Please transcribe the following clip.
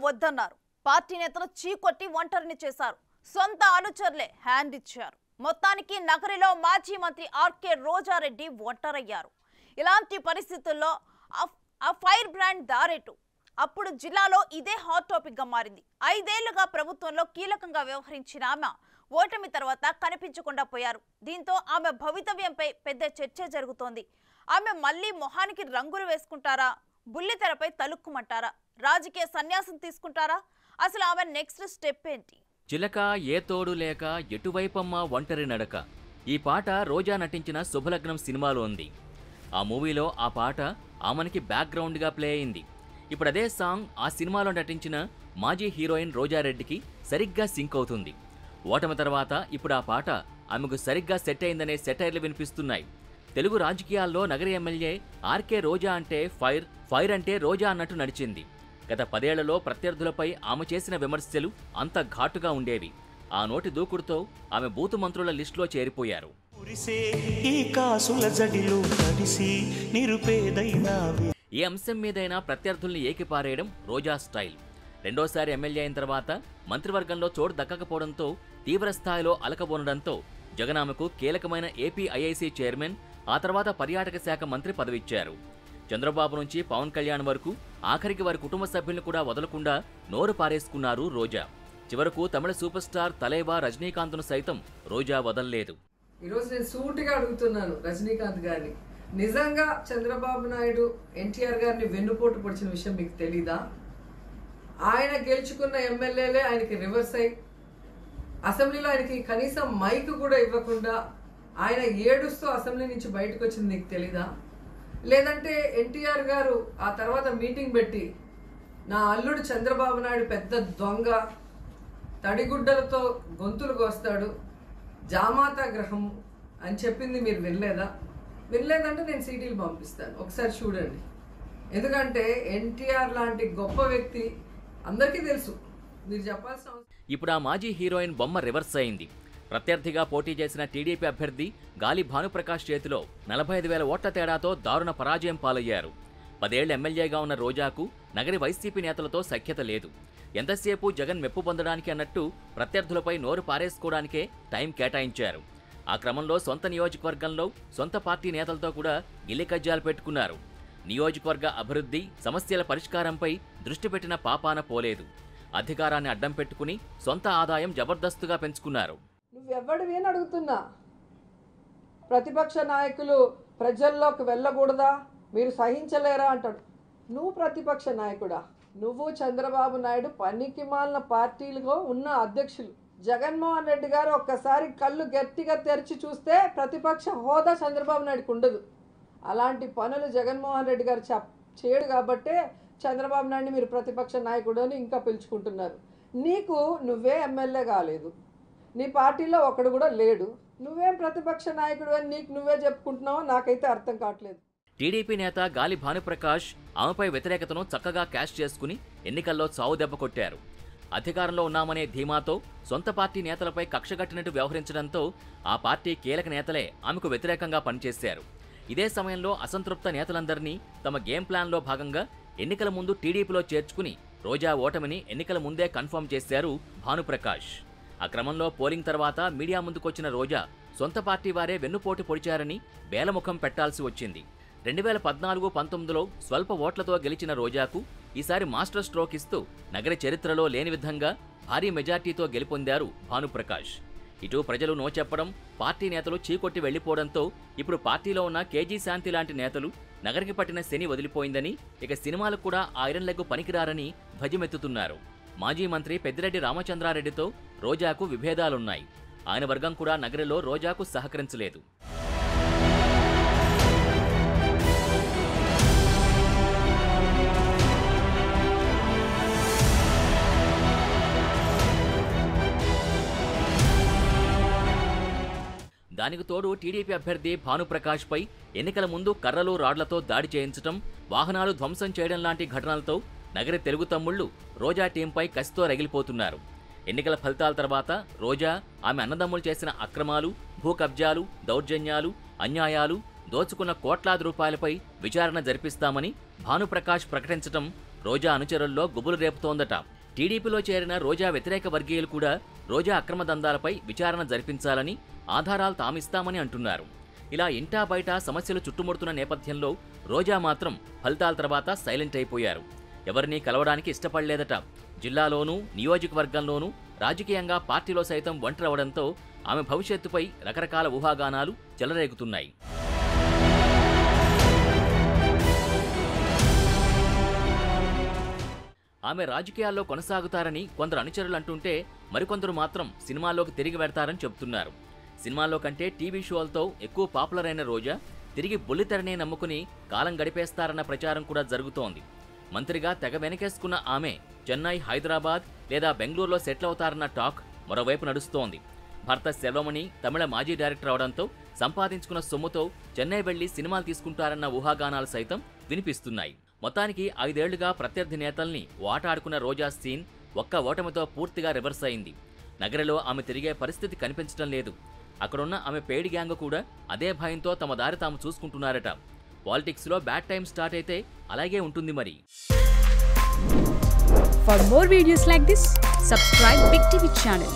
వద్దన్నారు. పార్టీ నేతలు చీకొట్టి ఒంటరిని చేశారు. సొంత అనుచరులే హ్యాండ్ ఇచ్చారు. మొత్తానికి నగరిలో మాజీ మంత్రి ఆర్కే రోజారెడ్డి ఒంటరయ్యారు. ఇలాంటి పరిస్థితుల్లో ఆ ఫైర్ బ్రాండ్ దారేటు అప్పుడు జిల్లాలో ఇదే హాట్ టాపిక్ గా మారింది. 5 ఏళ్లుగా ప్రభుత్వంలో కీలకంగా వ్యవహరించిన ఆమె ఓటమి తర్వాత కనిపించకుండా పోయారు. దీంతో ఆమె భవితవ్యంపై పెద్ద చర్చ జరుగుతోంది. ఆమె మళ్ళీ మొహానికి రంగులు వేసుకుంటారా? బుల్లితెరపై తలుక్కుమంటారా? రాజకీయ సన్యాసం తీసుకుంటారా? అసలు ఆమె నెక్స్ట్ స్టెప్ ఏంటి? చిలక ఏ తోడు లేక ఎటువైపమ్మ ఒంటరి నడక. ఈ పాట రోజా నటించిన శుభలగ్నం సినిమాలో ఉంది. ఆ మూవీలో ఆ పాట ఆమెకి బ్యాక్గ్రౌండ్గా ప్లే అయింది. ఇప్పుడు అదే సాంగ్ ఆ సినిమాలో నటించిన మాజీ హీరోయిన్ రోజారెడ్డికి సరిగ్గా సింక్ అవుతుంది. ఓటమి తర్వాత ఇప్పుడు ఆ పాట ఆమెకు సరిగ్గా సెట్ అయిందనే సెటైర్లు వినిపిస్తున్నాయి. తెలుగు రాజకీయాల్లో నగరి ఎమ్మెల్యే ఆర్కే రోజా అంటే ఫైర్ అంటే రోజా అన్నట్టు నడిచింది. గత 10 ఏళ్లలో ప్రత్యర్థులపై ఆమె చేసిన విమర్శలు అంత ఘాటుగా ఉండేవి. ఆ నోటి దూకుడుతో ఆమె బూతు మంత్రుల లిస్టులో చేరిపోయారు. ఏ అంశం మీదైనా ప్రత్యర్థుల్ని ఏకిపారేయడం రోజా స్టైల్. రెండోసారి ఎమ్మెల్యే అయిన తర్వాత మంత్రివర్గంలో చోటు దక్కకపోవడంతో తీవ్ర స్థాయిలో అలకబోనడంతో జగన్ ఆమెకు కీలకమైన ఏపీ ఐఐసీ చైర్మన్, ఆ తర్వాత పర్యాటక శాఖ మంత్రి పదవిచ్చారు. చంద్రబాబు నుంచి పవన్ కళ్యాణ్ వరకు ఆఖరికి వారి కుటుంబ సభ్యులను కూడా వదలకుండా నోరు పారేసుకున్నారు రోజా. చివరకు తమిళ సూపర్ స్టార్ తలైవా రజనీకాంత్ను సైతం రోజా వదల్లేదు. ఈరోజు నేను సూటిగా అడుగుతున్నాను రజనీకాంత్ గారిని, నిజంగా చంద్రబాబు నాయుడు ఎన్టీఆర్ గారిని వెన్నుపోటు పొడిచిన విషయం మీకు తెలీదా? ఆయన గెలుచుకున్న ఎమ్మెల్యేలే ఆయనకి రివర్స్ అయ్యి అసెంబ్లీలో ఆయనకి కనీసం మైక్ కూడా ఇవ్వకుండా ఆయన ఏడుస్తూ అసెంబ్లీ నుంచి బయటకు వచ్చింది నీకు తెలీదా? లేదంటే ఎన్టీఆర్ గారు ఆ తర్వాత మీటింగ్ పెట్టి నా అల్లుడు చంద్రబాబు నాయుడు పెద్ద దొంగ, తడిగుడ్డలతో గొంతులు కోస్తాడు, జామాత గ్రహం అని చెప్పింది మీరు వినలేదా? వినలేదంటే నేను సీడీలు పంపిస్తాను, ఒకసారి చూడండి. ఎందుకంటే ఎన్టీఆర్ లాంటి గొప్ప వ్యక్తి అందరికీ తెలుసు, మీరు చెప్పాల్సిన అవసరం. ఇప్పుడు ఆ మాజీ హీరోయిన్ బొమ్మ రివర్స్ అయింది. ప్రత్యర్థిగా పోటీ చేసిన టీడీపీ అభ్యర్థి గాలి భానుప్రకాష్ చేతిలో 45,000 ఓట్ల తేడాతో దారుణ పరాజయం పాలయ్యారు. 10 ఏళ్ల ఎమ్మెల్యేగా ఉన్న రోజాకు నగరి వైసీపీ నేతలతో సఖ్యత లేదు. ఎంతసేపు జగన్ మెప్పు పొందడానికి అన్నట్టు ప్రత్యర్థులపై నోరు పారేసుకోవడానికే టైం కేటాయించారు. ఆ క్రమంలో సొంత నియోజకవర్గంలో సొంత పార్టీ నేతలతో కూడా గిల్లికజ్జాలు పెట్టుకున్నారు. నియోజకవర్గ అభివృద్ధి, సమస్యల పరిష్కారంపై దృష్టి పెట్టిన పాపాన పోలేదు. అధికారాన్ని అడ్డం పెట్టుకుని సొంత ఆదాయం జబర్దస్తుగా పెంచుకున్నారు. నువ్వెవ్వడివి అని అడుగుతున్నా. ప్రతిపక్ష నాయకులు ప్రజల్లోకి వెళ్ళకూడదా, మీరు సహించలేరా అంటాడు. నువ్వు ప్రతిపక్ష నాయకుడా? నువ్వు చంద్రబాబు నాయుడు పనికి మాలిన పార్టీలుగా ఉన్న అధ్యక్షులు. జగన్మోహన్ రెడ్డి గారు ఒక్కసారి కళ్ళు గట్టిగా తెరిచి చూస్తే ప్రతిపక్ష హోదా చంద్రబాబు నాయుడుకు ఉండదు. అలాంటి పనులు జగన్మోహన్ రెడ్డి గారు చేయడు కాబట్టే చంద్రబాబు నాయుడిని మీరు ప్రతిపక్ష నాయకుడు అని ఇంకా పిలుచుకుంటున్నారు. నీకు నువ్వే ఎమ్మెల్యే కాలేదు, నీ పార్టీలో ఒకడు కూడా లేడు, నువ్వేం ప్రతిపక్ష నాయకుడు అని నీకు నువ్వే చెప్పుకుంటున్నావో నాకైతే అర్థం కావట్లేదు. టీడీపీ నేత గాలి భానుప్రకాష్ ఆమెపై వ్యతిరేకతను చక్కగా క్యాష్ చేసుకుని ఎన్నికల్లో చావు దెబ్బ కొట్టారు. అధికారంలో ఉన్నామనే ధీమాతో సొంత పార్టీ నేతలపై కక్షగట్టినట్టు వ్యవహరించడంతో ఆ పార్టీ కీలక నేతలే ఆమెకు వ్యతిరేకంగా పనిచేశారు. ఇదే సమయంలో అసంతృప్త నేతలందరినీ తమ గేమ్ ప్లాన్లో భాగంగా ఎన్నికల ముందు టీడీపీలో చేర్చుకుని రోజా ఓటమిని ఎన్నికల ముందే కన్ఫర్మ్ చేశారు భానుప్రకాష్. ఆ క్రమంలో పోలింగ్ తర్వాత మీడియా ముందుకొచ్చిన రోజా సొంత పార్టీ వారే వెన్నుపోటు పొడిచారని బేలముఖం పెట్టాల్సి వచ్చింది. 2014-19లో స్వల్ప ఓట్లతో గెలిచిన రోజాకు ఈసారి మాస్టర్ స్ట్రోక్ ఇస్తూ నగర చరిత్రలో లేని విధంగా భారీ మెజార్టీతో గెలుపొందారు భానుప్రకాష్. ఇటు ప్రజలు నో చెప్పడం, పార్టీ నేతలు చీకొట్టి వెళ్లిపోవడంతో ఇప్పుడు పార్టీలో ఉన్న కేజీ శాంతి లాంటి నేతలు నగరికి పట్టిన శని వదిలిపోయిందని, ఇక సినిమాలకు కూడా ఐరన్ లెగ్ పనికిరారని ధ్వజమెత్తుతున్నారు. మాజీ మంత్రి పెద్దిరెడ్డి రామచంద్రారెడ్డితో రోజాకు విభేదాలున్నాయి. ఆయన వర్గం కూడా నగరిలో రోజాకు సహకరించలేదు. దానికి తోడు టీడీపీ అభ్యర్థి భానుప్రకాష్ పై ఎన్నికల ముందు కర్రలు రాడ్లతో దాడి చేయించడం, వాహనాలు ధ్వంసం చేయడం లాంటి ఘటనలతో నగరి తెలుగు తమ్ముళ్లు రోజా టీంపై కసితో రగిలిపోతున్నారు. ఎన్నికల ఫలితాల తర్వాత రోజా, ఆమె అన్నదమ్ములు చేసిన అక్రమాలు, భూ కబ్జాలు, దౌర్జన్యాలు, అన్యాయాలు, దోచుకున్న కోట్లాది రూపాయలపై విచారణ జరిపిస్తామని భానుప్రకాష్ ప్రకటించడం రోజా అనుచరుల్లో గుబులు రేపుతోందట. టీడీపీలో చేరిన రోజా వ్యతిరేక వర్గీయులు కూడా రోజా అక్రమ దందాలపై విచారణ జరిపించాలని, ఆధారాలు తామిస్తామని అంటున్నారు. ఇలా ఇంటా బయట సమస్యలు చుట్టుముడుతున్న నేపథ్యంలో రోజా మాత్రం ఫలితాల తర్వాత సైలెంట్ అయిపోయారు. ఎవరినీ కలవడానికి ఇష్టపడలేదట. జిల్లాలోనూ నియోజకవర్గంలోనూ రాజకీయంగా పార్టీలో సైతం ఒంటరవడంతో ఆమె భవిష్యత్తుపై రకరకాల ఊహాగానాలు చెలరేగుతున్నాయి. ఆమె రాజకీయాల్లో కొనసాగుతారని కొందరు అనుచరులు అంటుంటే, మరికొందరు మాత్రం సినిమాల్లోకి తిరిగి వెడతారని చెబుతున్నారు. సినిమాల్లో కంటే టీవీ షోలతో ఎక్కువ పాపులర్ అయిన రోజా తిరిగి బుల్లితెరనే నమ్ముకుని కాలం గడిపేస్తారన్న ప్రచారం కూడా జరుగుతోంది. మంత్రిగా తెగ వెనకేసుకున్న ఆమె చెన్నై, హైదరాబాద్ లేదా బెంగళూరులో సెటిల్ అవుతారన్న టాక్ మరోవైపు నడుస్తోంది. భర్త సెల్వమణి తమిళ మాజీ డైరెక్టర్ అవడంతో సంపాదించుకున్న సొమ్ముతో చెన్నై వెళ్లి సినిమాలు తీసుకుంటారన్న ఊహాగానాలు సైతం వినిపిస్తున్నాయి. మొత్తానికి 5 ఏళ్లుగా ప్రత్యర్థి నేతల్ని వాటాడుకున్న రోజా సీన్ ఒక్క ఓటమితో పూర్తిగా రివర్స్ అయింది. నగరిలో ఆమె తిరిగే పరిస్థితి కనిపించడం లేదు. అక్కడున్న ఆమె పేడి గ్యాంగ్ కూడా అదే భయంతో తమ దారి తాము చూసుకుంటున్నారట. పాలిటిక్స్లో బ్యాడ్ టైం స్టార్ట్ అయితే అలాగే ఉంటుంది మరి. For more videos like this, subscribe Big TV channel.